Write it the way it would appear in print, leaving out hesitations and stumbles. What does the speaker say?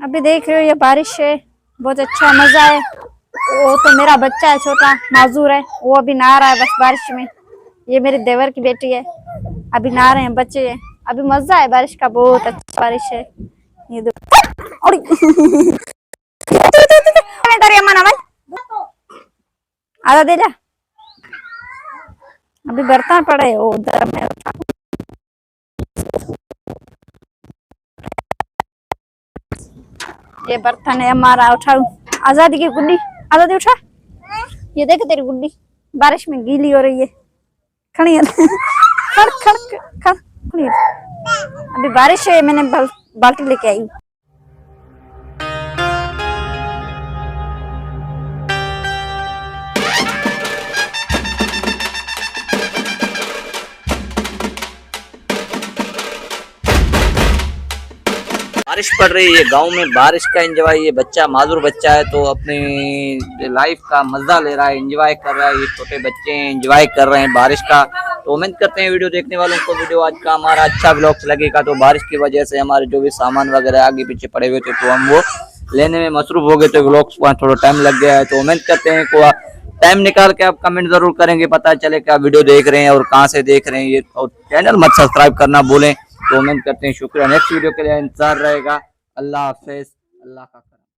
अभी देख रहे हो ये बारिश है, बहुत अच्छा मजा है। वो तो मेरा बच्चा है छोटा माजूर है, वो अभी नहा रहा है बस बारिश में। ये मेरे देवर की बेटी है, अभी नहा रहे हैं बच्चे हैं। अभी मजा है बारिश का, बहुत अच्छा बारिश है। ये दो आधा दे जा। अभी बर्तन पड़े है वो उधर में। ये बर्तन है हमारा, उठाऊ। आजादी की गुड्डी, आजादी उठा। ये देख तेरी गुड्डी बारिश में गीली हो रही है। खड़ी खड़ खड़ खड़ खड़ी। अभी बारिश है, मैंने बाल्टी लेके आई। बारिश पड़ रही है गांव में, बारिश का एंजॉय। ये बच्चा माजूर बच्चा है तो अपनी लाइफ का मजा ले रहा है, एंजॉय कर रहा है। ये छोटे बच्चे एंजॉय कर रहे हैं बारिश का। तो उम्मीद करते हैं वीडियो देखने वालों को वीडियो आज का हमारा अच्छा ब्लॉग लगेगा। तो बारिश की वजह से हमारे जो भी सामान वगैरह आगे पीछे पड़े हुए थे तो हम वो लेने में मसरूफ हो गए थे। ब्लॉग्स को थोड़ा टाइम लग गया है। तो उम्मीद करते हैं को टाइम निकाल के आप कमेंट जरूर करेंगे, पता चले कि आप वीडियो देख रहे हैं और कहाँ से देख रहे हैं। ये और चैनल मत सब्सक्राइब करना भूलें। तो उम्मीद करते हैं, शुक्रिया। नेक्स्ट वीडियो के लिए इंतजार रहेगा। अल्लाह हाफिज। अल्लाह का